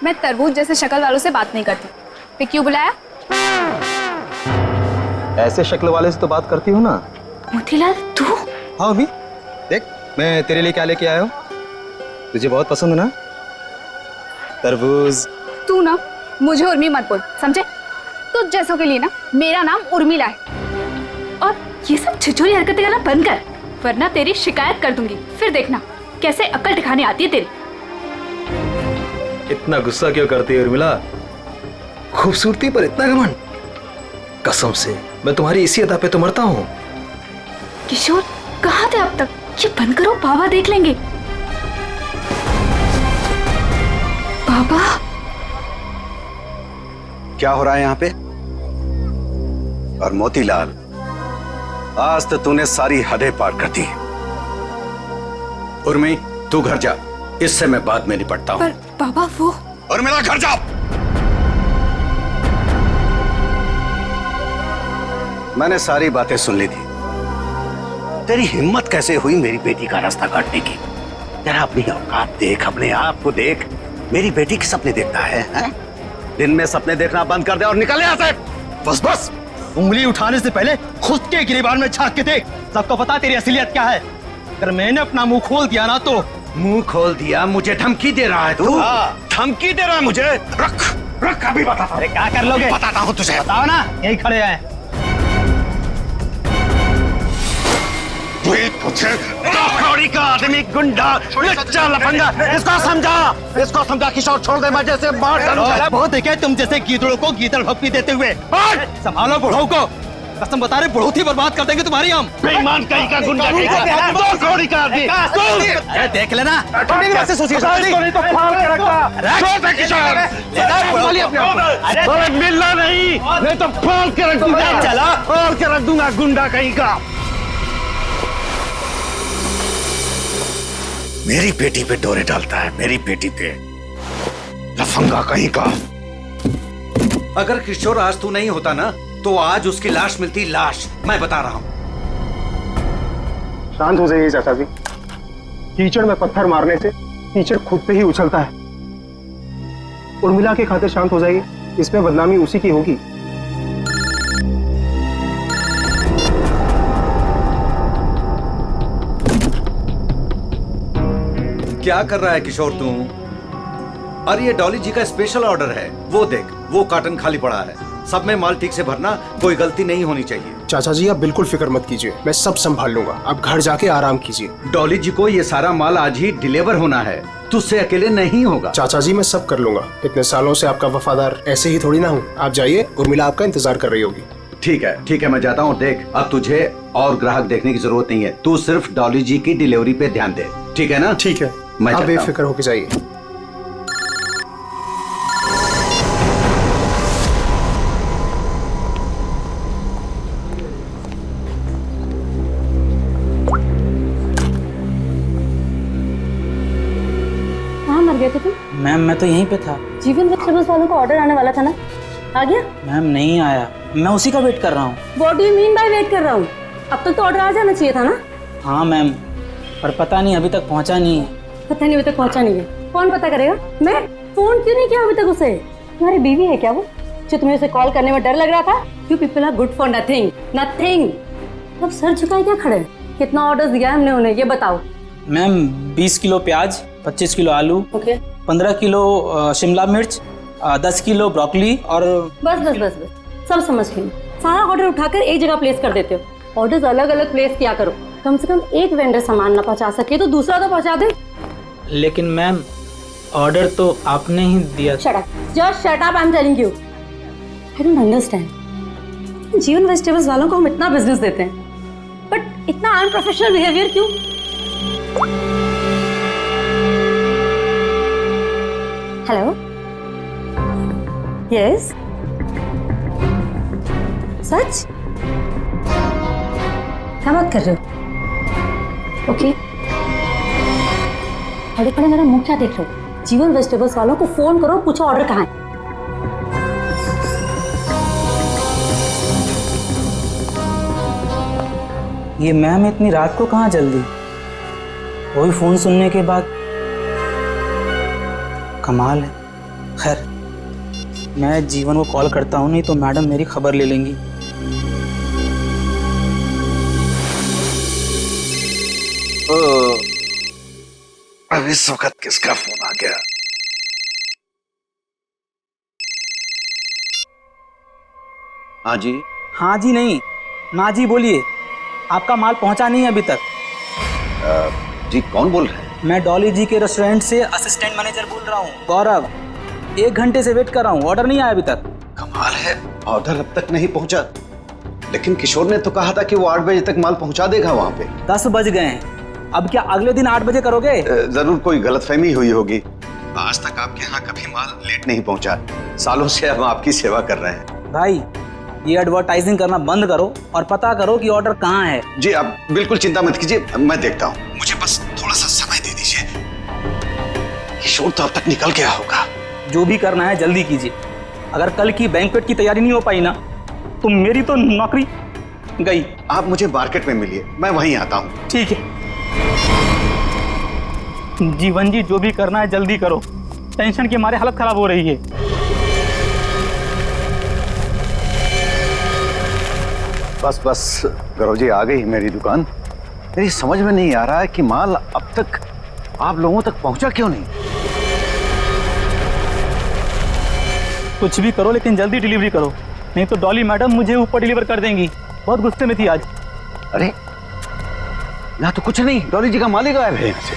मैं तरबूज जैसे शक्ल वालों से बात नहीं करती। फिर क्यों बुलाया? ऐसे शक्ल वाले से तो बात करती हूँ ना। मोतीलाल तू? हाँ अभी देख, मैं तेरे लिए क्या लेके आया हूँ। तुझे बहुत पसंद है ना तरबूज। तू ना मुझे उर्मी मत बोल, समझे? तुझ जैसों के लिए ना मेरा नाम उर्मिला है। और ये सब छिछोरी हरकतें करना बंद कर, वरना तेरी शिकायत कर दूंगी। फिर देखना कैसे अक्ल ठिकाने आती है तेरी। इतना गुस्सा क्यों करती है उर्मिला? खूबसूरती पर इतना घमंड? कसम से मैं तुम्हारी इसी अदा पे तो मरता हूँ। किशोर कहाँ थे अब तक? ये बंद करो, बाबा देख लेंगे। बाबा क्या हो रहा है यहाँ पे? और मोतीलाल, आज तो तूने सारी हदें पार कर दी। उर्मी तू घर जा, इससे मैं बाद में निपटता हूँ। पर बाबा वो। उर्मिला घर जा। मैंने सारी बातें सुन ली थी। तेरी हिम्मत कैसे हुई मेरी बेटी का रास्ता काटने की? जरा अपनी औकात देख, अपने आप को देख। मेरी बेटी के सपने देखता है? दिन में सपने देखना बंद कर दे और निकल यहाँ से। बस बस, उंगली उठाने से पहले खुद के गिरेबान में झांक के देख। सबको पता तेरी असलियत क्या है। अगर मैंने अपना मुंह खोल दिया ना तो। मुंह खोल दिया? मुझे धमकी दे रहा है तू? धमकी दे रहा है मुझे? रख रख, अभी बताता। अरे क्या कर लोगे? बताता हूँ तुझे। बताओ ना, यही खड़े हैं। का आदमी, गुंडा, लच्चा, लफंगा, इसको समझा किशोर, छोड़ दे, मैं जैसे मार डालूंगा। बहुत देखे तुम जैसे गीदड़ों को गीदड़ भक्ति देते हुए। संभालो बुढ़ऊ को, कसम बता रहे बहुत ही बर्बाद कर देंगे तुम्हारी हम। बेईमान कहीं का, गुंडा कहीं का, दो कौड़ी का आदमी। अरे देख लेना, कैसे सोचिए मिलना नहीं तो फाड़ के रख दूंगा। चला फाड़ के रख दूंगा, गुंडा कहीं का। मेरी बेटी पे डोरे डालता है, मेरी बेटी पे, लफंगा कहीं का। अगर किशोर आज तू नहीं होता ना तो आज उसकी लाश मिलती, लाश, मैं बता रहा हूं। शांत हो जाइए चाचा जी। कीचड़ में पत्थर मारने से कीचड़ खुद पे ही उछलता है। उर्मिला के खातिर शांत हो जाइए, इसमें बदनामी उसी की होगी। क्या कर रहा है किशोर तू? और ये डॉली जी का स्पेशल ऑर्डर है, वो देख, वो कार्टन खाली पड़ा है। सब में माल ठीक से भरना, कोई गलती नहीं होनी चाहिए। चाचा जी आप बिल्कुल फिक्र मत कीजिए, मैं सब संभाल लूंगा। आप घर जाके आराम कीजिए। डॉली जी को ये सारा माल आज ही डिलीवर होना है, तुझसे अकेले नहीं होगा। चाचा जी मैं सब कर लूंगा, इतने सालों से आपका वफादार ऐसे ही थोड़ी ना हूँ। आप जाइए, उर्मिला आपका इंतजार कर रही होगी। ठीक है, मैं जाता हूँ। देख, अब तुझे और ग्राहक देखने की जरूरत नहीं है, तू सिर्फ डॉली जी की डिलीवरी पे ध्यान दे, ठीक है ना? ठीक है, मैं आप बेफिक्र होके जाइए। कहाँ मर गए थे तुम? मैम मैं तो यहीं पे था। जीवन वेजिटेबल्स वालों को ऑर्डर आने वाला था ना, आ गया? मैम नहीं आया, मैं उसी का वेट कर रहा हूँ। What do you mean by weight कर रहा हूँ? अब तक तो ऑर्डर आ जाना चाहिए था ना। हाँ मैम, पर पता नहीं अभी तक पहुँचा नहीं है। पता नहीं अभी तक पहुँचा नहीं है, कौन पता करेगा? मैं फोन क्यों नहीं किया अभी तक उसे? तुम्हारी बीवी है क्या वो, जो तुम्हें उसे कॉल करने में डर लग रहा था? You people are good for nothing, nothing. अब सर झुकाए क्या खड़े? कितना ऑर्डर दिया है हमने उन्हें, ये बताओ। मैम 20 किलो प्याज, 25 किलो आलू, ओके 15 किलो शिमला मिर्च, 10 किलो ब्रोकली और बस बस बस बस सब समझ गई। सारा ऑर्डर उठाकर एक जगह प्लेस कर देते हो। ऑर्डर्स अलग अलग प्लेस किया करो, कम से कम एक वेंडर सामान ना पहुंचा सके तो दूसरा तो पहुंचा दे। लेकिन मैम ऑर्डर तो आपने ही दिया। Shut up, just shut up, I am telling you. I don't understand, जीवन वेजिटेबल्स वालों को हम इतना बिजनेस देते हैं बट इतना अनप्रोफेशनल बिहेवियर क्यों? हेलो, यस, सच? क्या बात कर रहे हो? ओके, खड़े खड़े मेरा मुंह क्या देख रहे हो? जीवन वेजिटेबल्स वालों को फोन करो, पूछो ऑर्डर कहाँ है। ये मैम इतनी रात को कहाँ जल्दी? वही फोन सुनने के बाद। कमाल है, खैर, मैं जीवन को कॉल करता हूँ, नहीं तो मैडम मेरी खबर ले लेंगी। अब इस वक्त किसका फोन आ गया? हाँ जी। हाँ जी नहीं, ना जी बोलिए। आपका माल पहुंचा नहीं है अभी तक। जी कौन बोल रहे हैं? मैं डॉली जी के रेस्टोरेंट से असिस्टेंट मैनेजर बोल रहा हूँ, गौरव। 1 घंटे से वेट कर रहा हूँ, ऑर्डर नहीं आया अभी तक। कमाल है, ऑर्डर अब तक नहीं पहुंचा। लेकिन किशोर ने तो कहा था कि वो 8 बजे तक माल पहुंचा देगा वहां पे। 10 बज गए हैं, अब क्या अगले दिन 8 बजे करोगे? जरूर कोई गलतफहमी हुई होगी। आज तक आपके यहाँ कभी माल लेट नहीं पहुंचा। सालों से हम आपकी सेवा कर रहे हैं। भाई, ये एडवर्टाइजिंग करना बंद करो और पता करो कि ऑर्डर कहाँ है। जी आप बिल्कुल चिंता मत कीजिए, मैं देखता हूँ। मुझे बस थोड़ा सा समय दे दीजिए। किशोर तो अब तक निकल गया होगा। जो भी करना है जल्दी कीजिए। अगर कल की बैंक्वेट की तैयारी नहीं हो पाई ना, तो मेरी तो नौकरी गई। आप मुझे मार्केट में मिलिए, मैं वहीं आता हूँ। ठीक है जीवन जी, जो भी करना है जल्दी करो। टेंशन के मारे हालत खराब हो रही है। बस बस गौरव जी, आ गई मेरी दुकान। मेरी समझ में नहीं आ रहा है कि माल अब तक आप लोगों तक पहुंचा क्यों नहीं। कुछ भी करो लेकिन जल्दी डिलीवरी करो, नहीं तो डॉली मैडम मुझे ऊपर डिलीवर कर देंगी। बहुत गुस्से में थी आज। अरे यहाँ तो कुछ नहीं, डॉली जी का माल ही गायब है यहाँ से।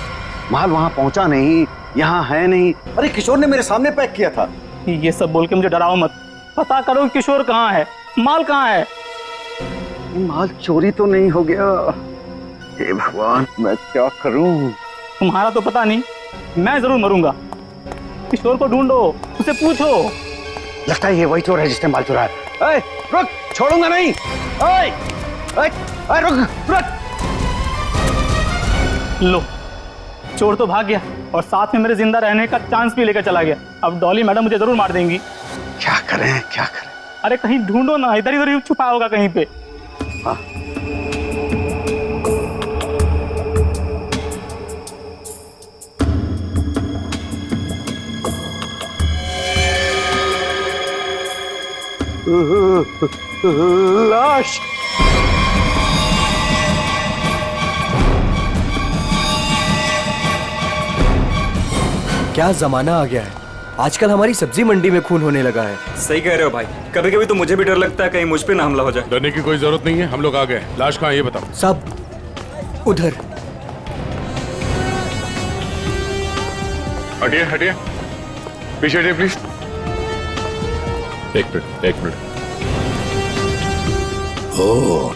माल वहां पहुंचा नहीं, यहाँ है नहीं। अरे किशोर ने मेरे सामने पैक किया था। ये सब बोल के मुझे डराओ मत। पता करो किशोर कहाँ है, माल कहाँ है। माल चोरी तो नहीं हो गया? हे भगवान, मैं क्या करूं? तुम्हारा तो पता नहीं, मैं जरूर मरूंगा। किशोर को ढूंढो, उसे पूछो। लगता है ये वही चोर है जिसने माल चुराया। रुक, छोड़ूंगा नहीं। रुक रुक। लो, चोर तो भाग गया और साथ में मेरे जिंदा रहने का चांस भी लेकर चला गया। अब डॉली मैडम मुझे जरूर मार देंगी। क्या करें क्या करें? अरे कहीं ढूंढो ना, इधर इधर छुपा होगा कहीं पे। हाँ। लाश। क्या जमाना आ गया है, आजकल हमारी सब्जी मंडी में खून होने लगा है। सही कह रहे हो भाई, कभी कभी तो मुझे भी डर लगता है कहीं मुझ पे ना हमला हो जाए। डरने की कोई जरूरत नहीं है, हम लोग आ गए। लाश कहाँ है ये बताओ। सब उधर। हटिए हटिए, पीछे हटिए प्लीज। एक मिनट। ओह,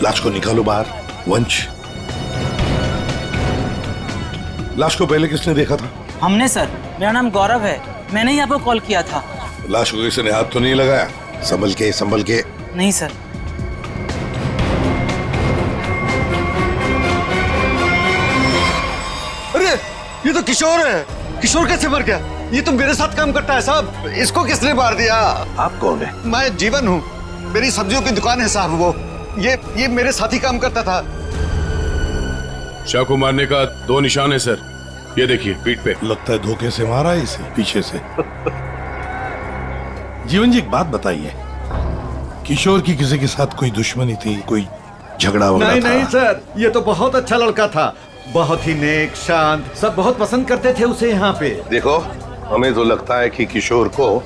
लाश को निकालो बाहर। वंश, लाश को पहले किसने देखा था? हमने सर, मेरा नाम गौरव है, मैंने ही आपको कॉल किया था। लाश को किसी ने हाथ तो नहीं लगाया? संभल के। नहीं सर। अरे ये तो किशोर है। किशोर कैसे मर गया? ये तो मेरे साथ काम करता है साहब। इसको किसने मार दिया? आप कौन है? मैं जीवन हूँ, मेरी सब्जियों की दुकान है साहब। वो ये मेरे साथ ही काम करता था। शाह को मारने का 2 निशान है सर, ये देखिए पीठ पे। लगता है धोखे से मारा है इसे, पीछे से। जीवन जी, एक बात बताइए, किशोर की किसी के साथ कोई दुश्मनी थी, कोई झगड़ा वगैरह था? नहीं सर, ये तो बहुत अच्छा लड़का था, बहुत ही नेक, शांत, सब बहुत पसंद करते थे उसे यहाँ पे। देखो, हमें तो लगता है कि किशोर को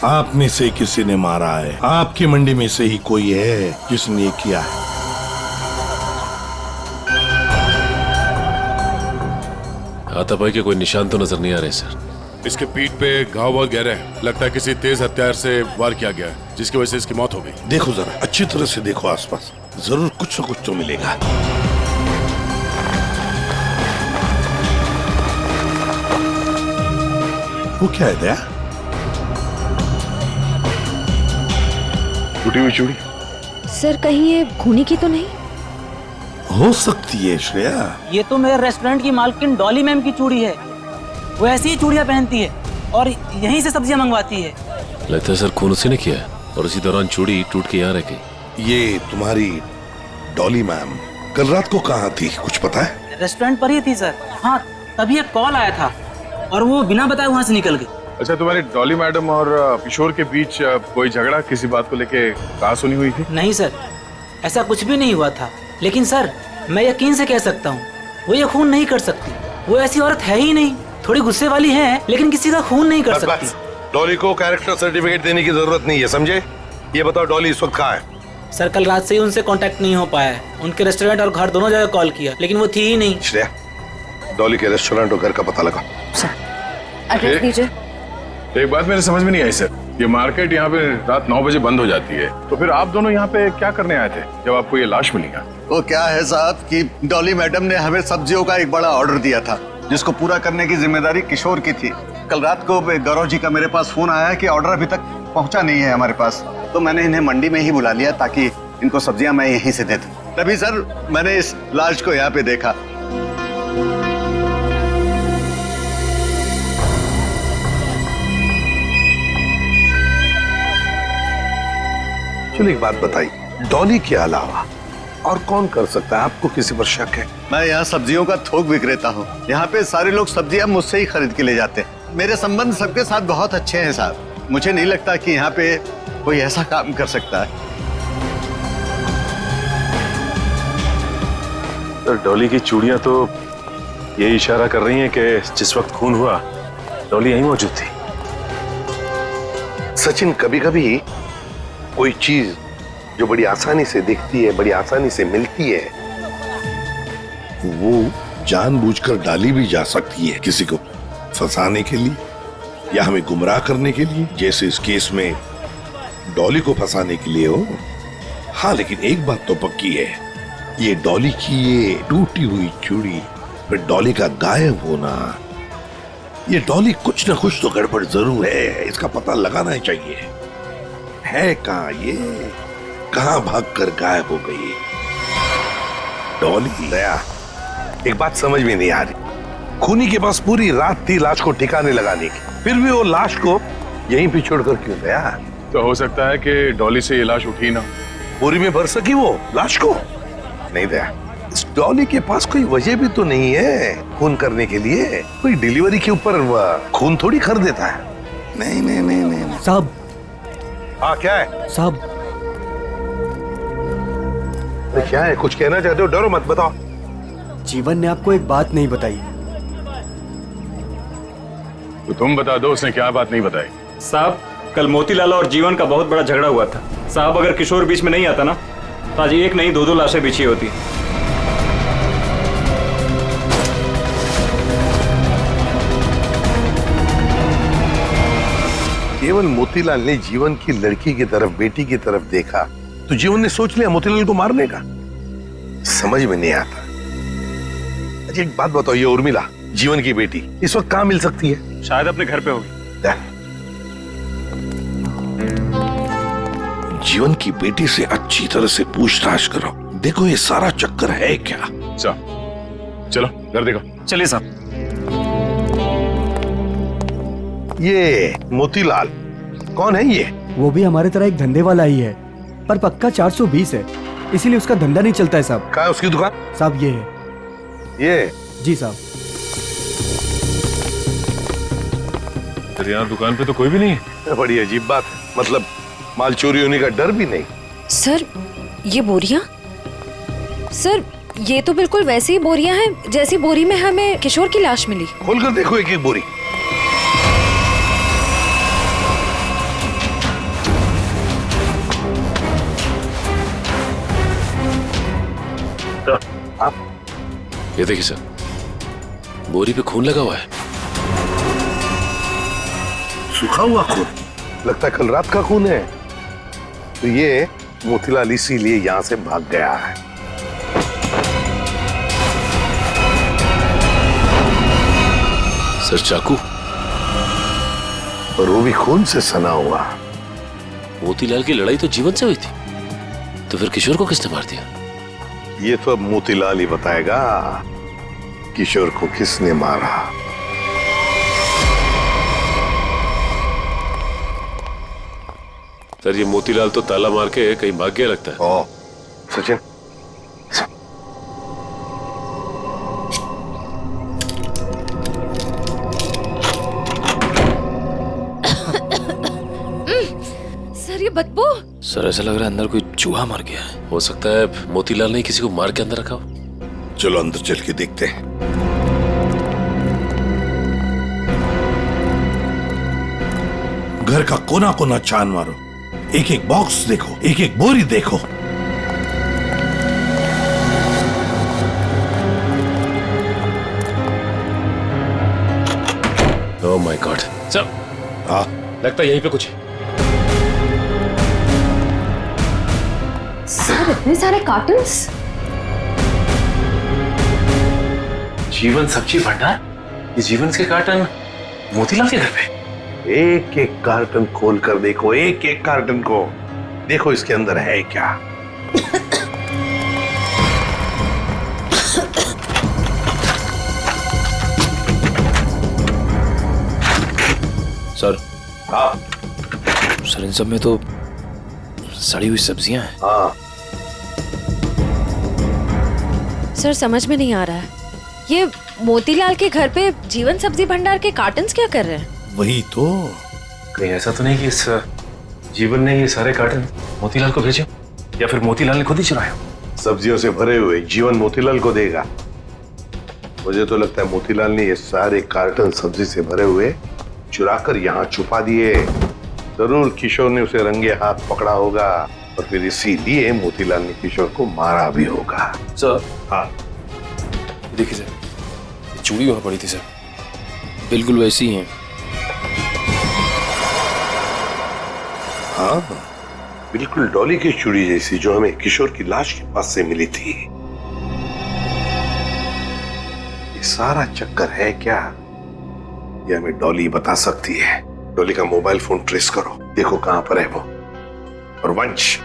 आप में से किसी ने मारा है। आपकी मंडी में से ही कोई है जिसने ये किया है। हाथापाई के कोई निशान तो नजर नहीं आ रहे सर। इसके पीठ पे घाव बहुत गहरे हैं, लगता है किसी तेज हथियार से वार किया गया है, जिसकी वजह से इसकी मौत हो गई। देखो जरा, अच्छी तरह से देखो आसपास, जरूर कुछ न कुछ तो मिलेगा। वो क्या है दया? टूटी हुई चूड़ी। सर कहीं ये खूनी की तो नहीं? हो सकती है श्रेया। ये तो मेरे रेस्टोरेंट की मालकिन डॉली मैम की चूड़ी है। वो ऐसी ही चूड़ियां पहनती है और यहीं से सब्जियां मंगवाती है। लगता है सर खून उसी ने किया है और उसी दौरान चूड़ी टूट के यहाँ रह गई। ये तुम्हारी डॉली मैम कल रात को कहाँ थी, कुछ पता है? रेस्टोरेंट पर ही थी सर। हाँ, तभी एक कॉल आया था और वो बिना बताए वहाँ से निकल गए। अच्छा, तुम्हारी डॉली मैडम और किशोर के बीच कोई झगड़ा किसी बात को लेके कहाँ सुनी हुई थी? नहीं सर, ऐसा कुछ भी नहीं हुआ था। लेकिन सर, मैं यकीन से कह सकता हूँ वो ये खून नहीं कर सकती। वो ऐसी औरत है ही नहीं। थोड़ी गुस्से वाली है लेकिन किसी का खून नहीं कर सकती। डॉली को कैरेक्टर सर्टिफिकेट देने की जरूरत नहीं है, समझे? ये बताओ डॉली इस वक्त कहाँ है? सर, कल रात से ही उनसे कांटेक्ट नहीं हो पाया है। उनके रेस्टोरेंट और घर दोनों जगह कॉल किया लेकिन वो थी ही नहीं। श्रेया, डॉली के रेस्टोरेंट और घर का पता लगा। एड्रेस दीजिए। एक बात मेरे समझ में नहीं आई सर, ये मार्केट यहाँ पे रात 9 बजे बंद हो जाती है, तो फिर आप दोनों यहाँ पे क्या करने आए थे जब आपको ये लाश मिली? वो क्या है साहब कि डॉली मैडम ने हमें सब्जियों का एक बड़ा ऑर्डर दिया था जिसको पूरा करने की जिम्मेदारी किशोर की थी। कल रात को गौरव जी का मेरे पास फोन आया कि ऑर्डर अभी तक पहुंचा नहीं है हमारे पास, तो मैंने इन्हें मंडी में ही बुला लिया ताकि इनको सब्जियां मैं यहीं से दे दूं। तभी सर मैंने इस लाश को यहाँ पे देखा। चलो एक बात बताइए, डॉली के अलावा और कौन कर सकता है? आपको किसी पर शक है? मैं यहाँ सब्जियों का थोक विक्रेता हूँ। यहाँ पे सारे लोग सब्जियां मुझसे ही खरीद के ले जाते हैं। मेरे संबंध सबके साथ बहुत अच्छे हैं साहब। मुझे नहीं लगता कि यहाँ पे कोई ऐसा काम कर सकता है। तो डॉली की चूड़ियां तो ये इशारा कर रही हैं कि जिस वक्त खून हुआ डॉली यहीं मौजूद थी। सचिन, कभी कभी कोई चीज जो बड़ी आसानी से दिखती है, बड़ी आसानी से मिलती है, वो जानबूझकर डाली भी जा सकती है किसी को फंसाने के लिए या हमें गुमराह करने के लिए, जैसे इस केस में डॉली को फंसाने के लिए हो। हाँ, लेकिन एक बात तो पक्की है, ये डॉली की ये टूटी हुई चूड़ी, फिर डॉली का गायब होना, ये डॉली कुछ ना कुछ तो गड़बड़ जरूर है। इसका पता लगाना ही चाहिए। है कहाँ ये? कहाँ भागकर गायब हो गई डॉली? दया, एक बात समझ में नहीं आ रही, खूनी के पास पूरी रात थी लाश को ठिकाने लगाने की, फिर भी वो लाश को यहीं पे छोड़कर क्यों गया? तो हो सकता है कि डॉली से ये लाश उठी ना, बोरी में भर सकी वो लाश को। नहीं दया, इस डॉली के पास कोई वजह भी तो नहीं है खून करने के लिए। कोई डिलीवरी के ऊपर खून थोड़ी कर देता है। नहीं नहीं नहीं नहीं साहब। हाँ, क्या है साहब? क्या है? कुछ कहना चाहते हो? डरो मत, बताओ। जीवन ने आपको एक बात नहीं बताई। तो तुम बता दो, उसने क्या बात नहीं बताई? साहब, कल मोतीलाल और जीवन का बहुत बड़ा झगड़ा हुआ था। साहब, अगर किशोर बीच में नहीं आता ना तो आज एक नहीं दो लाशें बिछी होती। केवल मोतीलाल ने जीवन की लड़की की तरफ, बेटी की तरफ देखा तो जीवन ने सोच लिया मोतीलाल को मारने का। समझ में नहीं आता। अच्छा एक बात बताओ, ये उर्मिला जीवन की बेटी इस वक्त कहाँ मिल सकती है? शायद अपने घर पे होगी। जीवन की बेटी से अच्छी तरह से पूछताछ करो, देखो ये सारा चक्कर है क्या। चलो घर देखो। चलिए साहब। ये मोतीलाल कौन है? ये वो भी हमारे तरह एक धंधे वाला ही है, पर पक्का 420 है, इसीलिए उसका धंधा नहीं चलता है साहब। कहाँ है उसकी दुकान? साहब ये है। ये? जी साहब। तेरे यहाँ दुकान पे तो कोई भी नहीं है। बड़ी अजीब बात है, मतलब माल चोरी होने का डर भी नहीं। सर, ये बोरियां? सर, ये तो बिल्कुल वैसी ही बोरियां हैं जैसी बोरी में हमें किशोर की लाश मिली। खोलकर देखो एक एक बोरी। ये देखिए सर, बोरी पे खून लगा हुआ है। सूखा हुआ खून? लगता है कल रात का खून है। तो ये मोतीलाल इसीलिए यहां से भाग गया है। सर, चाकू? और वो भी खून से सना हुआ। मोतीलाल की लड़ाई तो जीवन से हुई थी, तो फिर किशोर को किसने मार दिया? ये तो अब मोतीलाल ही बताएगा किशोर को किसने मारा। सर, ये मोतीलाल तो ताला मार के कहीं भाग गया लगता है। ओ, सचिन बदबू। सर ऐसा लग रहा है अंदर कोई चूहा मर गया है। हो सकता है मोतीलाल ने किसी को मार के अंदर रखा हो। चलो अंदर चल के देखते हैं। घर का कोना कोना छान मारो, एक एक बॉक्स देखो, एक एक बोरी देखो। ओह माय गॉड सर, हाँ लगता है यहीं पे कुछ है। सर इतने सारे कार्टन्स। जीवन सब्जी भंडार, ये जीवन के कार्टन मोतीलाल के घर पे। एक एक कार्टन खोल कर देखो, एक एक कार्टन को देखो, इसके अंदर है क्या। सर हाँ सर, इन सब में तो सड़ी हुई सब्जियां हैं। हाँ सर समझ में नहीं आ रहा है, ये मोतीलाल के घर पे जीवन सब्जी भंडार के कार्टन्स क्या कर रहे हैं? वही तो। कहीं ऐसा तो नहीं कि इस जीवन ने ये सारे कार्टन मोतीलाल को भेजे, या फिर मोतीलाल ने खुद ही चुराया? सब्जियों से भरे हुए जीवन मोतीलाल को देगा। मुझे तो लगता है मोतीलाल ने ये सारे कार्टन सब्जी से भरे हुए चुराकर यहाँ छुपा दिए। जरूर किशोर ने उसे रंगे हाथ पकड़ा होगा और फिर इसीलिए मोतीलाल ने किशोर को मारा भी होगा। सर हाँ देखिए सर, ये चूड़ी वहां पड़ी थी सर, बिल्कुल वैसी ही है। हाँ बिल्कुल डॉली की चूड़ी जैसी, जो हमें किशोर की लाश के पास से मिली थी। ये सारा चक्कर है क्या, ये हमें डॉली बता सकती है। डॉली का मोबाइल फोन ट्रेस करो, देखो कहां पर है वो। और वंश,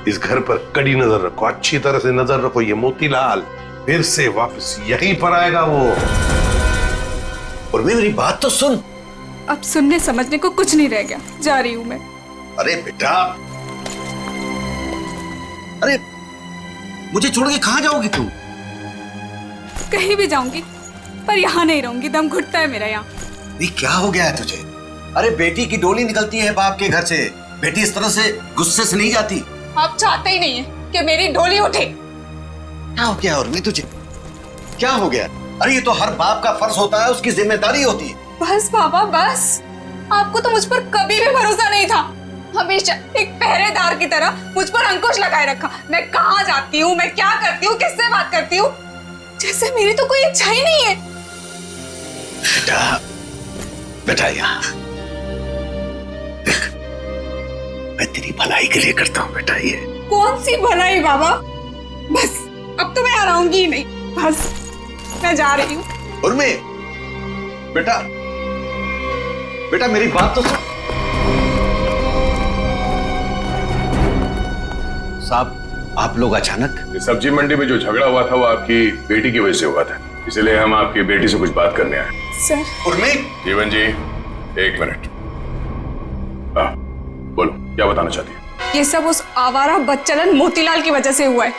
इस घर पर कड़ी नजर रखो, अच्छी तरह से नजर रखो। ये मोतीलाल फिर से वापस यहीं पर आएगा वो। और मेरी बात तो सुन। अब सुनने समझने को कुछ नहीं रह गया, जा रही हूँ मैं। अरे बेटा, अरे मुझे छोड़ के कहां जाओगी तू? कहीं भी जाऊंगी, पर यहाँ नहीं रहूंगी, दम घुटता है मेरा यहाँ। ये क्या हो गया है तुझे? अरे बेटी की डोली निकलती है बाप के घर से, बेटी इस तरह से गुस्से से नहीं जाती। आप चाहते ही नहीं है कि मेरी डोली उठे। क्या हो गया उर्मी तुझे? क्या हो गया? अरे ये तो हर बाप का फर्ज होता है, उसकी जिम्मेदारी होती है। बस पापा बस, आपको तो मुझ पर कभी भी भरोसा नहीं था। हमेशा एक पहरेदार की तरह मुझ पर अंकुश लगाए रखा। मैं कहाँ जाती हूँ, मैं क्या करती हूँ, किससे बात करती हूँ, जैसे मेरी तो कोई इच्छा ही नहीं है। बेटा, बेटा यहाँ देख, मैं तेरी भलाई के लिए करता हूँ बेटा। ये कौन सी भलाई बाबा, बस अब तो मैं आराऊंगी ही नहीं, बस मैं जा रही हूँ। उर्मी, बेटा बेटा मेरी बात तो सुन। साहब, आप लोग अचानक? ये सब्जी मंडी में जो झगड़ा हुआ था वो आपकी बेटी की वजह से हुआ था, इसलिए हम आपकी बेटी से कुछ बात करने आए। सर। उर्मी। जीवन जी, एक मिनट। बोलो, क्या बताना चाहती है? ये सब उस आवारा बदचलन मोतीलाल की वजह से हुआ है।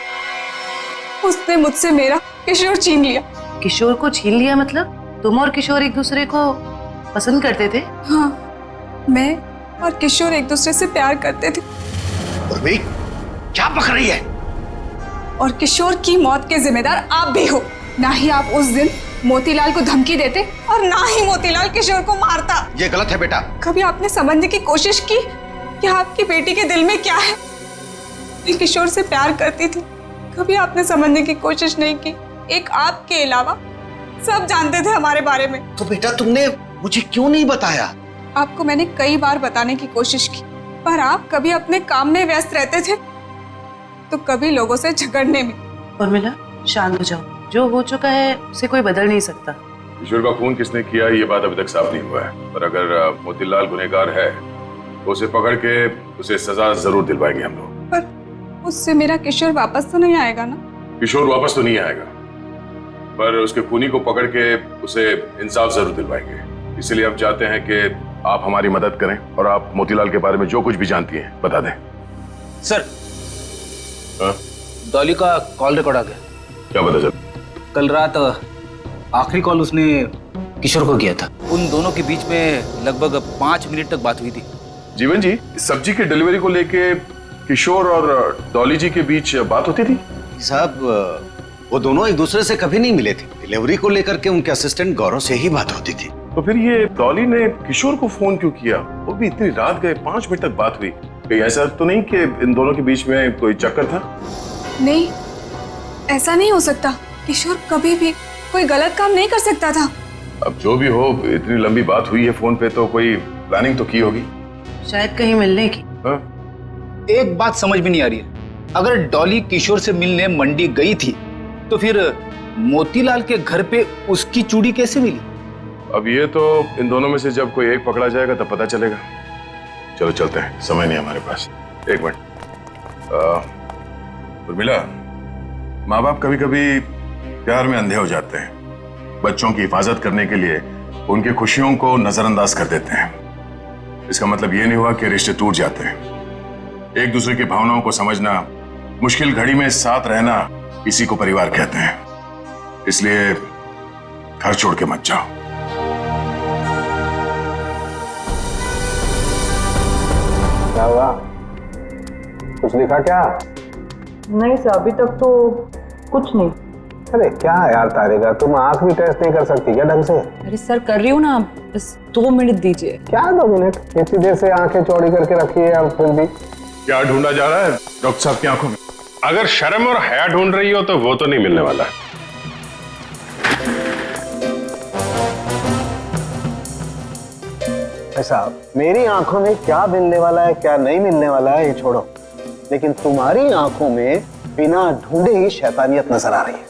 उसने मुझसे मेरा किशोर छीन लिया। किशोर को छीन लिया मतलब तुम और किशोर एक दूसरे को पसंद करते थे? हाँ, मैं और किशोर एक दूसरे से प्यार करते थे। उर्मी, क्या बक रही है? और किशोर की मौत के जिम्मेदार आप भी हो। ना ही आप उस दिन मोतीलाल को धमकी देते और ना ही मोतीलाल किशोर को मारता। ये गलत है बेटा। कभी आपने समझने की कोशिश की कि आपकी बेटी के दिल में क्या है? मैं किशोर से प्यार करती थी, कभी आपने समझने की कोशिश नहीं की। एक आपके अलावा सब जानते थे हमारे बारे में। तो बेटा तुमने मुझे क्यों नहीं बताया? आपको मैंने कई बार बताने की कोशिश की, पर आप कभी अपने काम में व्यस्त रहते थे तो कभी लोगों से झगड़ने में। उर्मिला, शांत हो जाओ, जो हो चुका है उसे कोई बदल नहीं सकता। किशोर का खून किसने किया ये बात अभी तक साफ नहीं हुआ है, पर अगर मोतीलाल गुनहगार है तो उसे पकड़ के उसे सजा जरूर दिलवाएंगे हम लोग। पर उससे मेरा किशोर वापस तो नहीं आएगा ना? किशोर वापस तो नहीं आएगा, पर उसके खूनी को पकड़ के उसे इंसाफ जरूर दिलवाएंगे। इसलिए हम चाहते हैं कि आप हमारी मदद करें और आप मोतीलाल के बारे में जो कुछ भी जानती हैं बता दें। सर, डॉली का कॉल रिकॉर्ड आ गया। क्या पता चल? कल रात आखिरी कॉल उसने किशोर को किया था। उन दोनों के बीच में लगभग 5 मिनट तक बात हुई थी। जीवन जी, सब्जी की डिलीवरी को लेके किशोर और डॉली जी के बीच बात होती थी? साहब, वो दोनों एक दूसरे से कभी नहीं मिले थे। डिलीवरी को लेकर के उनके असिस्टेंट गौरव से ही बात होती थी। तो फिर ये डॉली ने किशोर को फोन क्यों किया? वो भी इतनी रात गए, 5 मिनट तक बात हुई। कहीं ऐसा तो नहीं कि इन दोनों के बीच में कोई चक्कर था? नहीं, ऐसा नहीं हो सकता। किशोर कभी भी कोई गलत काम नहीं कर सकता था। अब जो भी हो, इतनी लंबी बात हुई है फोन पे, तो कोई प्लानिंग तो की होगी शायद कहीं मिलने की। एक बात समझ में नहीं आ रही है, अगर डॉली किशोर से मिलने मंडी गई थी तो फिर मोतीलाल के घर पे उसकी चूड़ी कैसे मिली? अब ये तो इन दोनों में से जब कोई एक पकड़ा जाएगा तब पता चलेगा। चलो चलते हैं, समय नहीं हमारे पास। एक मिनट, उर्मिला, माँ बाप कभी कभी प्यार में अंधे हो जाते हैं। बच्चों की हिफाजत करने के लिए उनकी खुशियों को नजरअंदाज कर देते हैं। इसका मतलब ये नहीं हुआ कि रिश्ते टूट जाते हैं। एक दूसरे की भावनाओं को समझना, मुश्किल घड़ी में साथ रहना, इसी को परिवार कहते हैं। इसलिए घर छोड़ के मत जाओ। क्या हुआ? कुछ लिखा क्या? नहीं सर, अभी तक तो कुछ नहीं। अरे क्या यार तारिका, तुम आंख भी टेस्ट नहीं कर सकती क्या ढंग से? अरे सर कर रही हूँ ना, बस 2 मिनट दीजिए। क्या 2 मिनट? इतनी देर से आंखें चौड़ी करके रखी है, अब फिर भी क्या ढूंढा जा रहा है डॉक्टर साहब की आंखों में? अगर शर्म और हया ढूंढ रही हो तो वो तो नहीं मिलने वाला। साहब, मेरी आंखों में क्या मिलने वाला है क्या नहीं मिलने वाला है ये छोड़ो, लेकिन तुम्हारी आंखों में बिना ढूंढे ही शैतानियत नजर आ रही है।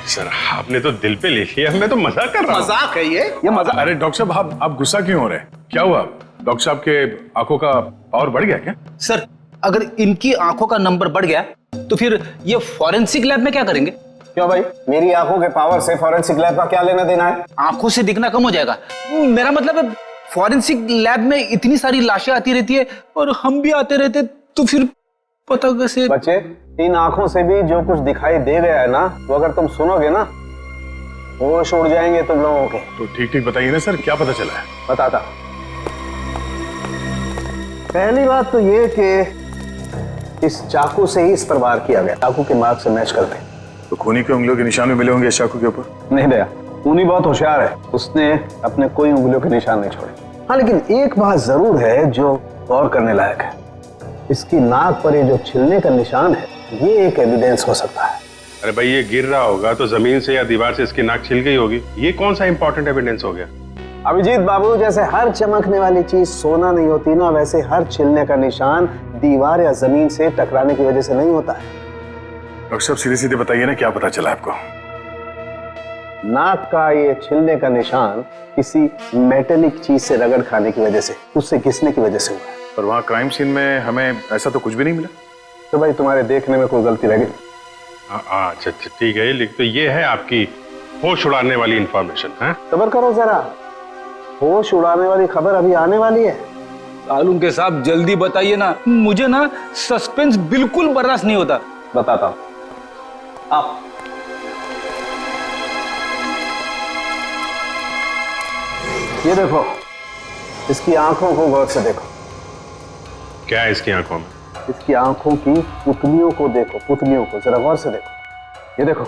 सर आपने तो दिल पे ले लिया, मैं तो मजाक कर रहा हूं। मजाक है ये मजाक। अरे डॉक्टर साहब, आप गुस्सा क्यों हो रहे हैं? क्या हुआ? डॉक्टर साहब के आंखों का पावर बढ़ गया क्या? सर, अगर इनकी आंखों का नंबर बढ़ गया तो फिर ये फॉरेंसिक लैब में क्या करेंगे? क्यों भाई, मेरी आंखों के पावर से फॉरेंसिक लैब का क्या लेना देना है? आंखों से दिखना कम हो जाएगा। मेरा मतलब है फॉरेंसिक लैब में इतनी सारी लाशें आती रहती है और हम भी आते रहते, तो फिर पता कैसे? बच्चे, इन आंखों से भी जो कुछ दिखाई दे गया है ना, वो अगर तुम सुनोगे ना, होश उड़ जाएंगे तुम लोगों के। तो ठीक ठीक बताइए ना सर, क्या पता चला है? बताता। पहली बात तो ये कि इस चाकू से ही इस पर वार किया गया, चाकू के मार्क से मैच करते। तो खूनी के उंगलियों के निशान भी मिले होंगे इस चाकू के ऊपर? नहीं दया, खूनी बहुत होशियार है, उसने अपने कोई उंगलियों के निशान नहीं छोड़े। हाँ, लेकिन एक बात जरूर है जो गौर करने लायक है, इसकी नाक पर ये जो छिलने का निशान है, ये एक एविडेंस हो सकता है। अरे भाई, ये गिर रहा होगा तो जमीन से या दीवार से इसकी नाक छिल गई होगी, ये कौन सा इंपॉर्टेंट एविडेंस हो गया? अभिजीत बाबू, जैसे हर चमकने वाली चीज सोना नहीं होती ना, वैसे हर छिलने का निशान दीवार या जमीन से टकराने की वजह से नहीं होता है। डॉक्टर साहब सीधे सीधे बताइए ना, क्या पता चला आपको? नाक का ये छिलने का निशान किसी मेटेलिक चीज से रगड़ खाने की वजह से, उससे घिसने की वजह से हुआ है। पर वहाँ क्राइम सीन में हमें ऐसा तो कुछ भी नहीं मिला। तो भाई तुम्हारे देखने में कोई गलती रह गई? अच्छा ठीक है, लिख तो ये है आपकी होश उड़ाने वाली इंफॉर्मेशन है। सब्र करो जरा, होश उड़ाने वाली खबर अभी आने वाली है। तालुम के साहब जल्दी बताइए ना, मुझे ना सस्पेंस बिल्कुल बर्दाश्त नहीं होता। बताता हूं, आप ये देखो, इसकी आंखों को गौर से देखो। क्या है इसकी आंखों में? इसकी आंखों की पुतलियों को देखो, पुतलियों को जरा गौर से देखो। ये देखो,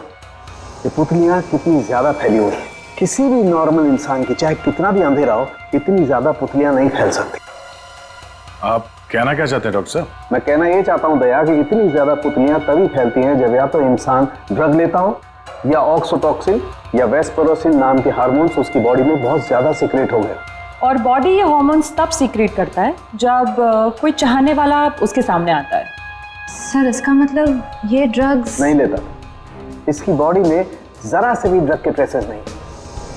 ये पुतलियां कितनी ज्यादा फैली हुई हैं। किसी भी नॉर्मल इंसान की, चाहे कितना भी अंधेरा हो, इतनी ज्यादा पुतलियां नहीं फैल सकती। आप कहना क्या चाहते हैं डॉक्टर साहब? मैं कहना ये चाहता हूं दया, कि इतनी ज्यादा पुतलियां तभी फैलती हैं जब या तो इंसान ड्रग लेता हो, या ऑक्सीटोसिन या वेस्परोसिन नाम के हार्मोन्स उसकी बॉडी में बहुत ज्यादा सीक्रेट हो गए। और बॉडी ये हार्मोन्स तब सीक्रेट करता है जब कोई चाहने वाला उसके सामने आता है। सर, इसका मतलब ये ड्रग्स नहीं लेता, इसकी बॉडी में जरा से भी ड्रग के ट्रेसेस नहीं।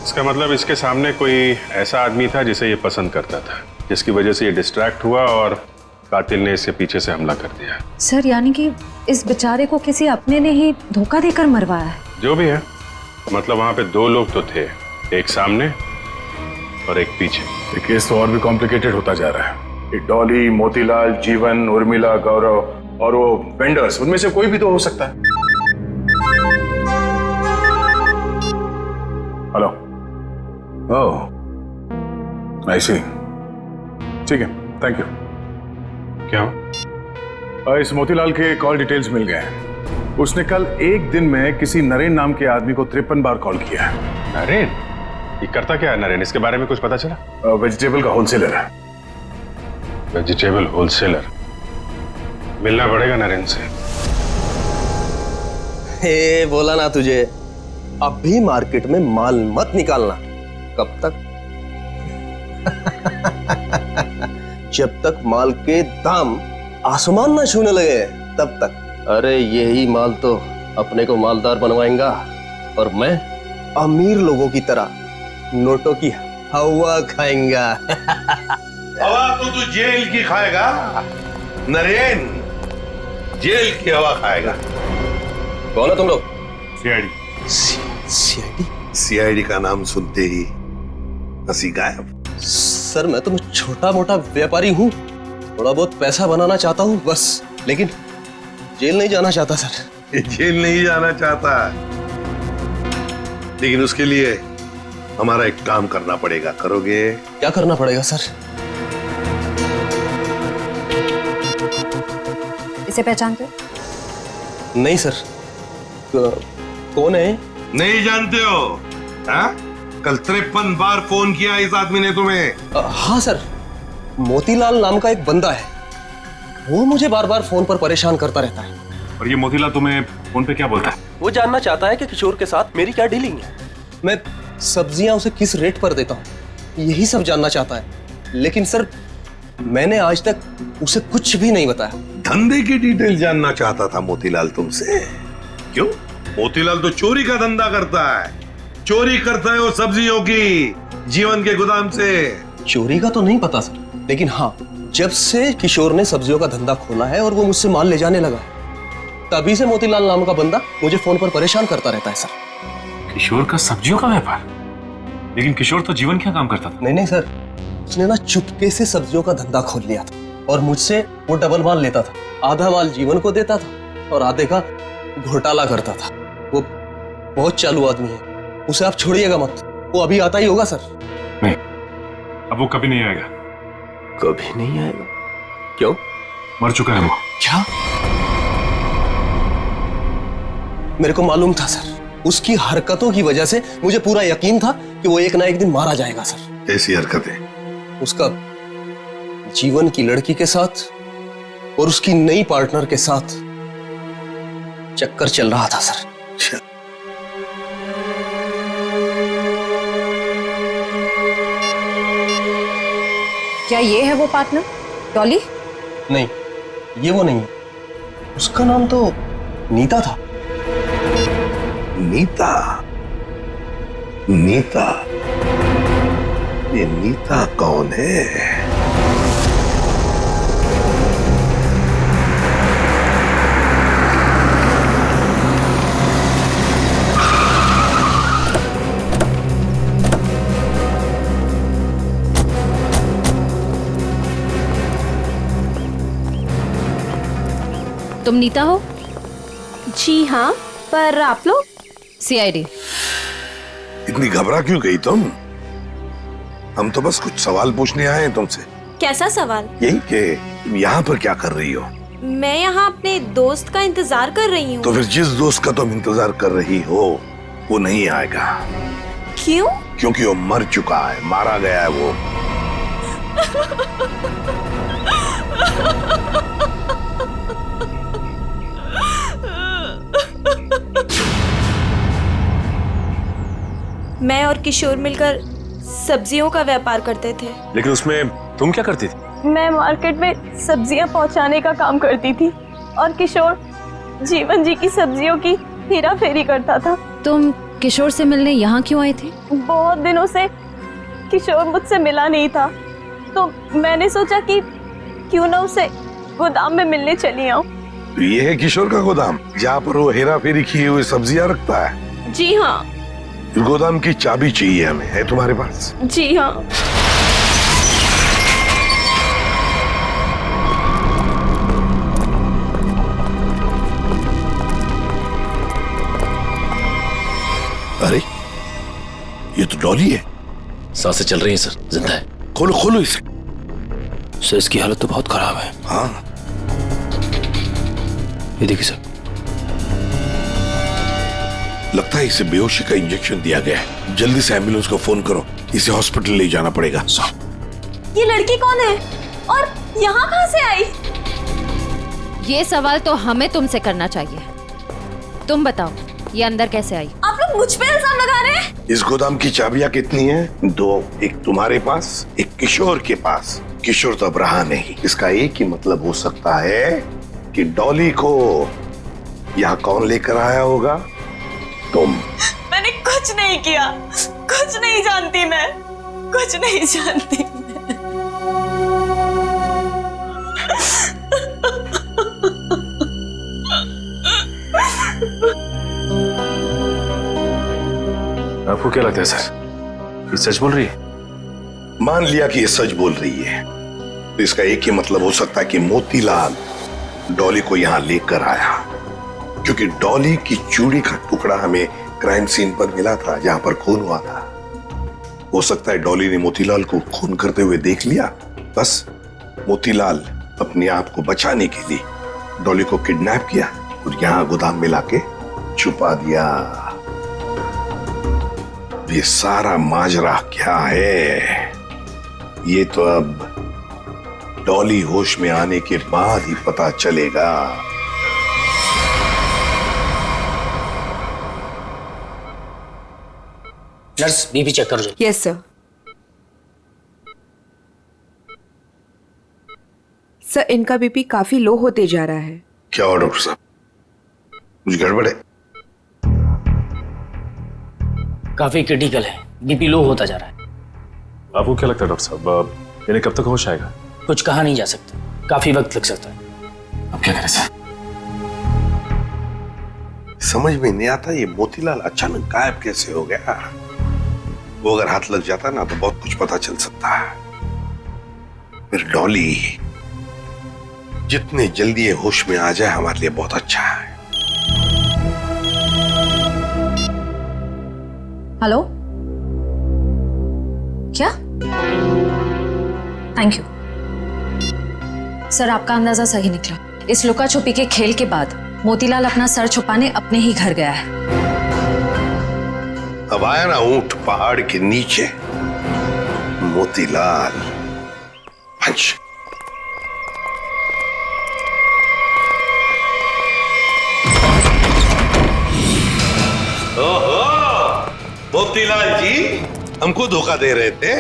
इसका मतलब इसके सामने कोई ऐसा आदमी था जिसे ये पसंद करता था, जिसकी वजह से ये डिस्ट्रैक्ट हुआ और कातिल ने इससे पीछे से हमला कर दिया। सर, यानी कि इस बेचारे को किसी अपने ने ही धोखा देकर मरवाया है। जो भी है, मतलब वहां पे 2 लोग तो थे, एक सामने और एक पीछे। ये केस तो और भी कॉम्प्लिकेटेड होता जा रहा है। ये डॉली, मोतीलाल, जीवन, उर्मिला, गौरव और वो वेंडर्स, उनमें से कोई भी तो हो सकता है। हेलो, ओह आई सी, ठीक है। Thank you. क्या? इस मोतीलाल के कॉल डिटेल्स मिल गए हैं। उसने कल एक दिन में किसी नरेन नाम के आदमी को 53 बार कॉल किया है। नरेन? ये करता क्या है नरेन? इसके बारे में कुछ पता चला? वेजिटेबल का होलसेलर है। Vegetable wholesaler? मिलना पड़ेगा नरेन से। हे बोला ना तुझे, अब भी मार्केट में माल मत निकालना। कब तक? जब तक माल के दाम आसमान ना छूने लगे तब तक। अरे यही माल तो अपने को मालदार बनवाएगा और मैं अमीर लोगों की तरह नोटों की हवा खाएंगा। हवा तो तू जेल की खाएगा नरेन, जेल की हवा खाएगा। कौन है तुम लोग? सीआईडी। सीआईडी? सीआईडी का नाम सुनते ही हंसी गायब। सर मैं तो छोटा मोटा व्यापारी हूँ, थोड़ा बहुत पैसा बनाना चाहता हूँ बस, लेकिन जेल नहीं जाना चाहता सर। जेल नहीं जाना चाहता, लेकिन उसके लिए हमारा एक काम करना पड़ेगा। करोगे? क्या करना पड़ेगा सर? इसे पहचानते हो? नहीं सर। कौन है? नहीं जानते हो? हाँ? कल 53 बार फोन किया इस आदमी ने तुम्हें। हाँ सर, मोतीलाल नाम का एक बंदा है, वो मुझे बार बार फोन पर परेशान करता रहता है। और ये मोतीलाल तुम्हें फोन पे क्या बोलता है? वो जानना चाहता है कि किशोर के साथ मेरी क्या डीलिंग है, मैं सब्जियां उसे किस रेट पर देता हूँ, यही सब जानना चाहता है। लेकिन सर मैंने आज तक उसे कुछ भी नहीं बताया। धंधे की डिटेल जानना चाहता था मोतीलाल तुमसे? क्यों? मोतीलाल तो चोरी का धंधा करता है। चोरी करता है वो सब्जियों की, जीवन के गोदाम से। चोरी का तो नहीं पता सर, लेकिन हाँ, जब से किशोर ने सब्जियों का धंधा खोला है और वो मुझसे माल ले जाने लगा, तभी से मोतीलाल नाम का बंदा मुझे फोन पर परेशान करता रहता है सर। किशोर का सब्जियों का व्यापार? लेकिन किशोर तो जीवन क्या काम करता था? नहीं सर, उसने ना चुपके से सब्जियों का धंधा खोल लिया था और मुझसे वो डबल माल लेता था। आधा माल जीवन को देता था और आधे का घोटाला करता था। वो बहुत चालू आदमी है, उसे आप छोड़िएगा मत, वो अभी आता ही होगा सर। नहीं, अब वो कभी नहीं आएगा। कभी नहीं आएगा? क्यों? मर चुका है वो। क्या? मेरे को मालूम था सर, उसकी हरकतों की वजह से मुझे पूरा यकीन था कि वो एक ना एक दिन मारा जाएगा सर। कैसी हरकतें? उसका जीवन की लड़की के साथ और उसकी नई पार्टनर के साथ चक्कर चल रहा था सर। क्या ये है वो पार्टनर, डॉली? नहीं, ये वो नहीं है। उसका नाम तो नीता था। नीता? नीता? ये नीता कौन है? तुम नीता हो? जी हाँ, पर आप लोग? सीआईडी। इतनी घबरा क्यों गई तुम? हम तो बस कुछ सवाल पूछने आए हैं तुमसे। कैसा सवाल? यही कि तुम यहाँ पर क्या कर रही हो? मैं यहाँ अपने दोस्त का इंतजार कर रही हूँ। तो फिर जिस दोस्त का तुम इंतजार कर रही हो वो नहीं आएगा। क्यों? क्योंकि वो मर चुका है, मारा गया है वो। मैं और किशोर मिलकर सब्जियों का व्यापार करते थे। लेकिन उसमें तुम क्या करती थी? मैं मार्केट में सब्जियां पहुंचाने का काम करती थी और किशोर जीवन जी की सब्जियों की हेरा फेरी करता था। तुम किशोर से मिलने यहाँ क्यों आई थी? बहुत दिनों से किशोर मुझसे मिला नहीं था, तो मैंने सोचा कि क्यों ना उसे गोदाम में मिलने चली आऊं। तो ये है किशोर का गोदाम, जहाँ पर वो हेरा फेरी किए हुए सब्जियां रखता है? जी हाँ। गोदाम की चाबी चाहिए हमें, है तुम्हारे पास? जी हाँ। अरे ये तो डॉली है। सांसें चल रही हैं सर, जिंदा है। खोलो खोलो इसे। सर इसकी हालत तो बहुत खराब है। हाँ, ये देखिए सर, लगता है इसे बेहोशी का इंजेक्शन दिया गया है। जल्दी से एम्बुलेंस को फोन करो, इसे हॉस्पिटल ले जाना पड़ेगा। ये लड़की कौन है और यहाँ कहाँ से आई? ये सवाल तो हमें तुमसे करना चाहिए। तुम बताओ, ये अंदर कैसे आई? आप लोग मुझ पे इल्जाम लगा रहे हैं? इस गोदाम की चाबियां कितनी हैं? 2, एक तुम्हारे पास, एक किशोर के पास। किशोर तो अब रहा नहीं। इसका एक ही मतलब हो सकता है कि डॉली को यहाँ कौन लेकर आया होगा? तुम। मैंने कुछ नहीं किया, कुछ नहीं जानती मैं, कुछ नहीं जानती मैं। आपको क्या लगता है सर, ये सच बोल रही है? मान लिया कि ये सच बोल रही है, तो इसका एक ही मतलब हो सकता है कि मोतीलाल डॉली को यहाँ लेकर आया, क्योंकि डॉली की चूड़ी का टुकड़ा हमें क्राइम सीन पर मिला था, जहां पर खून हुआ था। हो सकता है डॉली ने मोतीलाल को खून करते हुए देख लिया। बस मोतीलाल अपने आप को बचाने के लिए डॉली को किडनैप किया और यहाँ गोदाम में लाके छुपा दिया। ये सारा माजरा क्या है, ये तो अब डॉली होश में आने के बाद ही पता चलेगा। नर्स, बीपी चेक करो। Yes sir. सर, इनका बीपी काफी लो होते जा रहा है। क्या हुआ डॉक्टर साहब, कुछ गड़बड़ है? काफी क्रिटिकल है, बीपी लो होता जा रहा है। आपको क्या लगता है डॉक्टर साहब, इन्हें कब तक होश आएगा? कुछ कहा नहीं जा सकता, काफी वक्त लग सकता है। अब क्या करें सर? समझ में नहीं आता ये मोतीलाल अचानक गायब कैसे हो गया। वो अगर हाथ लग जाता ना तो बहुत कुछ पता चल सकता है। फिर डॉली जितने जल्दी ये होश में आ जाए हमारे लिए बहुत अच्छा है। हेलो, क्या? थैंक यू सर, आपका अंदाजा सही निकला। इस लुका छुपी के खेल के बाद मोतीलाल अपना सर छुपाने अपने ही घर गया है। अब आया ना ऊंट पहाड़ के नीचे, मोतीलाल। पंच। ओहो, मोतीलाल जी हमको धोखा दे रहे थे।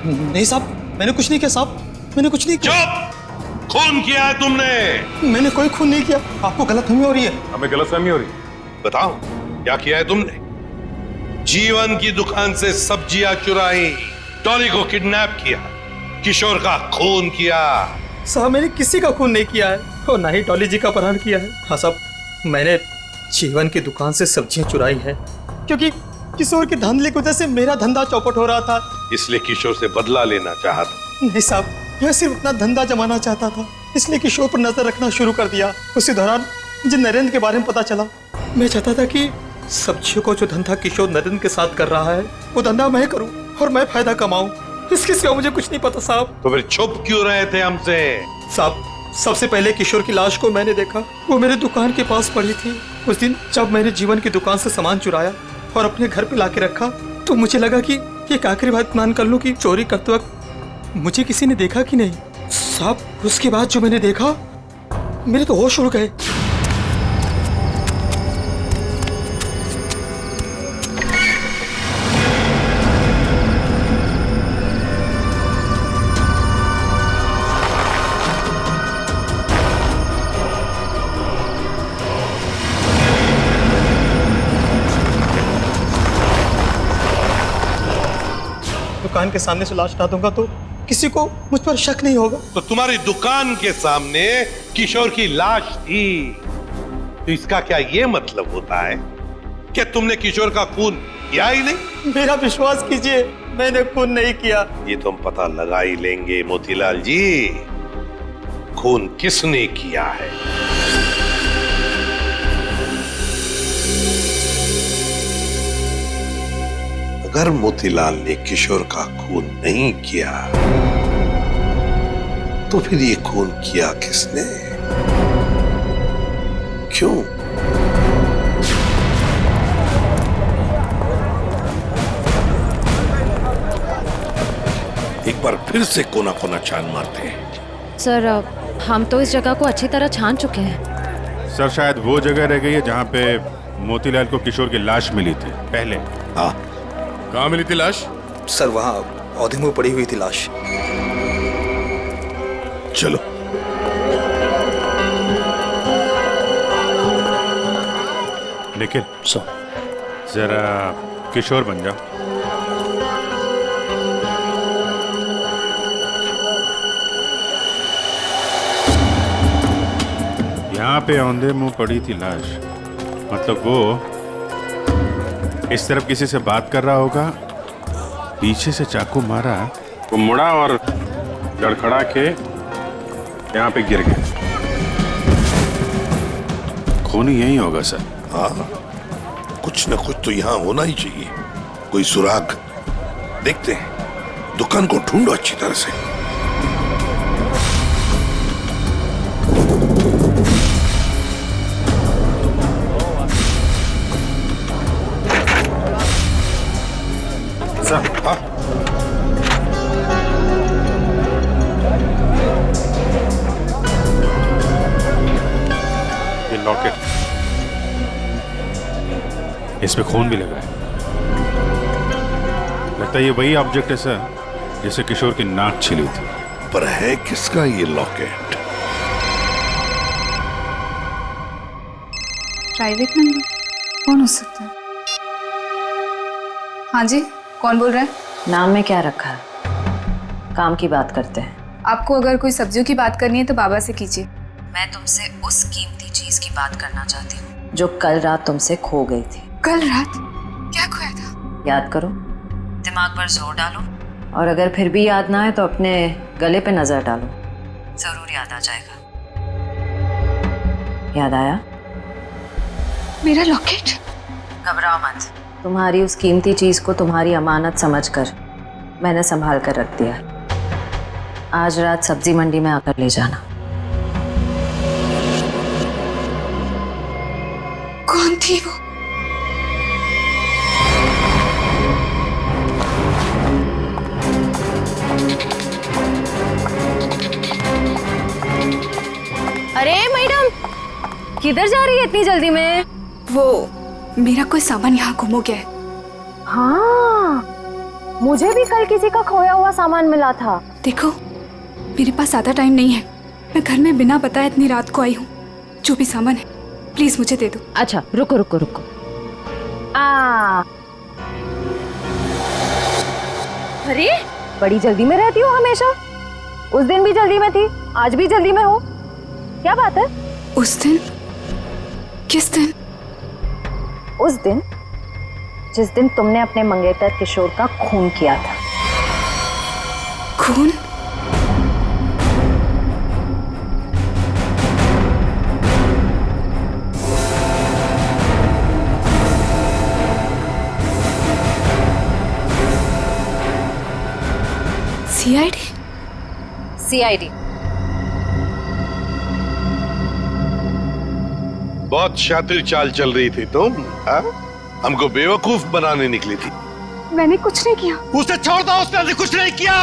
नहीं साहब, मैंने कुछ नहीं किया साहब, मैंने कुछ नहीं किया। चुप! खून किया है तुमने। मैंने कोई खून नहीं किया, आपको गलतफहमी हो रही है। हमें गलतफहमी हो रही है। बताओ क्या किया है तुमने? जीवन की दुकान से सब्जियां चुराई, डॉली को किडनैप किया, किशोर का खून किया। साहब, मैंने किसी का खून नहीं किया है और ना ही डॉली जी का अपहरण किया है। हाँ साहब, मैंने जीवन की दुकान से सब्जियां चुराई हैं क्योंकि किशोर की धांधली की वजह से मेरा धंधा चौपट हो रहा था, इसलिए किशोर से बदला लेना चाहा था। नहीं साहब, मैं सिर्फ अपना धंधा जमाना चाहता था, इसलिए किशोर पर नजर रखना शुरू कर दिया। उसी दौरान मुझे नरेंद्र के बारे में पता चला। मैं चाहता था कि सब्जियों को जो धंधा किशोर नरेंद्र के साथ कर रहा है वो धंधा मैं करूं और मैं फायदा कमाऊं। इसके सिवा मुझे कुछ नहीं पता साहब। तो फिर छुप क्यों रहे थे हमसे? साहब, सबसे पहले किशोर की लाश को मैंने देखा, वो मेरे दुकान के पास पड़ी थी। उस दिन जब मैंने जीवन की दुकान से सामान चुराया और अपने घर पे लाके रखा तो मुझे लगा कि एक आखिरी बात मान कर लूं कि चोरी करते वक्त मुझे किसी ने देखा कि नहीं। साहब, उसके बाद जो मैंने देखा मेरे तो होश उड़ गए। दुकान के सामने से लाश हटा दूंगा तो किसी को मुझ पर शक नहीं होगा। तो तुम्हारी दुकान के सामने किशोर की लाश थी, तो इसका क्या ये मतलब होता है कि तुमने किशोर का खून किया ही नहीं? मेरा विश्वास कीजिए, मैंने खून नहीं किया। ये तो हम पता लगा ही लेंगे मोतीलाल जी, खून किसने किया है। अगर मोतीलाल ने किशोर का खून नहीं किया तो फिर ये खून किया किसने? क्यों? एक बार फिर से कोना कोना छान मारते हैं। सर हम तो इस जगह को अच्छी तरह छान चुके हैं। सर शायद वो जगह रह गई है जहाँ पे मोतीलाल को किशोर की लाश मिली थी पहले। हाँ, कहाँ मिली थी लाश? सर वहाँ पौधे में पड़ी हुई थी लाश। चलो। निखिल जरा किशोर बन जाओ। यहाँ पे औंधे मुंह पड़ी थी लाश, मतलब वो इस तरफ किसी से बात कर रहा होगा, पीछे से चाकू मारा, वो मुड़ा और लड़खड़ा के यहाँ पे गिर गया। खून यही होगा सर। हाँ, कुछ न कुछ तो यहाँ होना ही चाहिए, कोई सुराग। देखते हैं, दुकान को ढूंढो अच्छी तरह से। सर, हाँ? ये लॉकेट, इस पे खून भी लगा है। लगता है ये वही ऑब्जेक्ट है सर जिसे किशोर की नाक छिली थी। पर है किसका ये लॉकेट? प्राइवेट नंबर कौन हो सकता है? हाँ जी, कौन बोल रहा है? नाम में क्या रखा है? काम की बात करते हैं। आपको अगर कोई सब्जियों की बात करनी है तो बाबा से कीजिए। मैं तुमसे उस कीमती चीज की बात करना चाहती हूँ जो कल रात तुमसे खो गई थी। कल रात क्या खोया था? याद करो, दिमाग पर जोर डालो, और अगर फिर भी याद ना आए तो अपने गले पे नजर डालो, जरूर याद आ जाएगा। याद आया? मेरा लॉकेट? घबराओ मत, तुम्हारी उस कीमती चीज को तुम्हारी अमानत समझकर मैंने संभाल कर रख दिया। आज रात सब्जी मंडी में आकर ले जाना। कौन थी वो? अरे मैडम, किधर जा रही है इतनी जल्दी में? वो मेरा कोई सामान यहाँ गुम हो गया है। हाँ, मुझे भी कल किसी का खोया हुआ सामान मिला था। देखो, मेरे पास ज़्यादा टाइम नहीं है, मैं घर में बिना बताए इतनी रात को आई हूँ। जो भी सामान है प्लीज मुझे दे दो। अच्छा रुको रुको रुको। अरे बड़ी जल्दी में रहती हो हमेशा। उस दिन भी जल्दी में थी, आज भी जल्दी में हो, क्या बात है? उस दिन? किस दिन? उस दिन जिस दिन तुमने अपने मंगेतर किशोर का खून किया था। खून? सीआईडी? सीआईडी। बहुत शातिर चाल चल रही थी तुम, हाँ? हमको बेवकूफ बनाने निकली थी। मैंने कुछ नहीं किया। उसे छोड़ दो, उसने कुछ नहीं किया।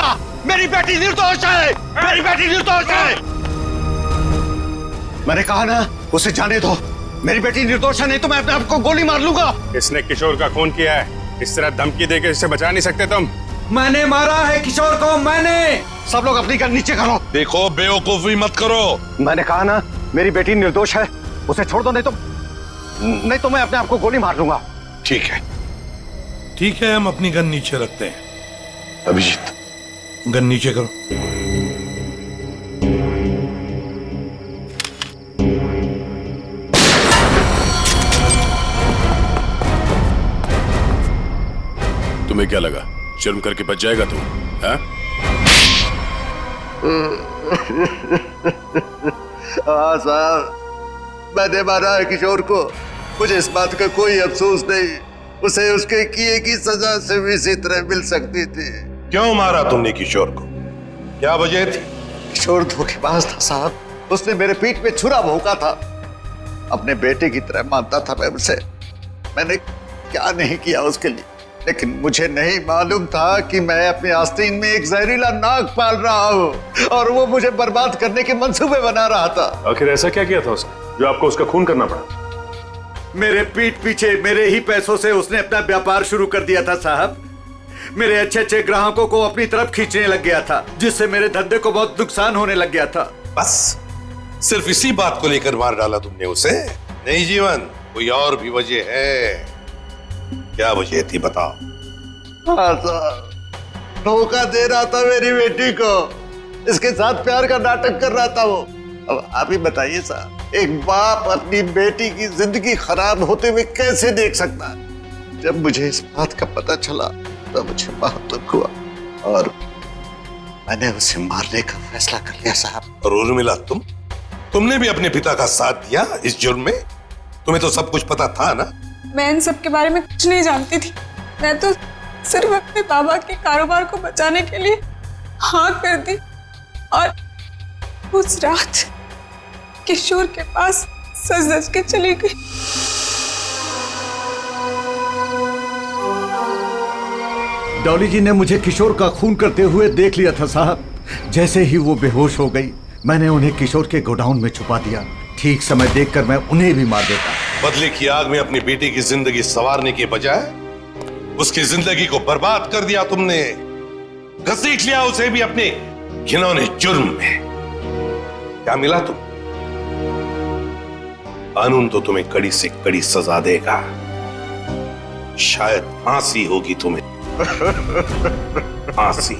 मेरी बेटी निर्दोष है, मेरी बेटी निर्दोष है। मैंने कहा ना, उसे जाने दो। मेरी बेटी निर्दोष है, नहीं तो मैं अपने आप को गोली मार लूंगा। इसने किशोर का खून किया है, इस तरह धमकी देकर इससे बचा नहीं सकते तुम। मैंने मारा है किशोर को, मैंने। सब लोग अपनी गन नीचे करो। देखो, बेवकूफी मत करो। मैंने कहा ना, मेरी बेटी निर्दोष है, उसे छोड़ दो, नहीं तो मैं अपने आप को गोली मार लूंगा। ठीक है, ठीक है, हम अपनी गन नीचे रखते हैं। अभिजीत, गन नीचे करो। तुम्हें क्या लगा जुर्म करके बच जाएगा तू? हाँ साहब, मैंने मारा है किशोर को, मुझे इस बात का कोई अफसोस नहीं। उसे उसके किए की सजा से भी इसी तरह मिल सकती थी। क्यों मारा तुमने किशोर को? क्या वजह थी? किशोर धोखेबाज था साहब। उसने मेरे पीठ पे छुरा भोंका था। अपने बेटे की तरह मानता था मैं उसे। मैंने क्या नहीं किया उसके लिए, लेकिन मुझे नहीं मालूम था कि मैं अपने आस्तीन में एक जहरीला नाग पाल रहा हूँ और वो मुझे बर्बाद करने के मंसूबे बना रहा था। आखिर ऐसा क्या किया था उसने जो आपको उसका खून करना पड़ा? मेरे पीठ पीछे मेरे ही पैसों से उसने अपना व्यापार शुरू कर दिया था साहब। मेरे अच्छे अच्छे ग्राहकों को अपनी तरफ खींचने लग गया था, जिससे मेरे धंधे को बहुत नुकसान होने लग गया था। बस सिर्फ इसी बात को लेकर मार डाला तुमने उसे? नहीं जीवन, कोई और भी वजह है। क्या वजह थी बताओ? हाँ साहब, धोखा दे रहा था मेरी बेटी को। इसके साथ प्यार का नाटक कर रहा था वो। अब आप ही बताइए साहब, एक बाप अपनी बेटी की जिंदगी खराब होते हुए कैसे देख सकता है? जब मुझे इस बात का पता चला तो मुझे बहुत दुख हुआ और मैंने उसे मारने का फैसला कर लिया साहब। और उर्मिला, तुमने भी अपने पिता का साथ दिया इस जुर्म में? तुम्हें तो सब कुछ पता था ना? मैं इन सब के बारे में कुछ नहीं जानती थी। मैं तो सिर्फ अपने बाबा के कारोबार को बचाने के लिए हाँ कर दी और उस रात किशोर के पास सज धज के चली गई। डॉली जी ने मुझे किशोर का खून करते हुए देख लिया था साहब। जैसे ही वो बेहोश हो गई, मैंने उन्हें किशोर के गोडाउन में छुपा दिया। ठीक समय देखकर मैं उन्हें भी मार देता। बदले की आग में अपनी बेटी की जिंदगी संवारने के बजाय उसकी जिंदगी को बर्बाद कर दिया तुमने। घसीट लिया उसे भी अपने घिनौने जुर्म में। क्या मिला तुम? कानून तो तुम्हें कड़ी से कड़ी सजा देगा। शायद फांसी होगी तुम्हें। फांसी।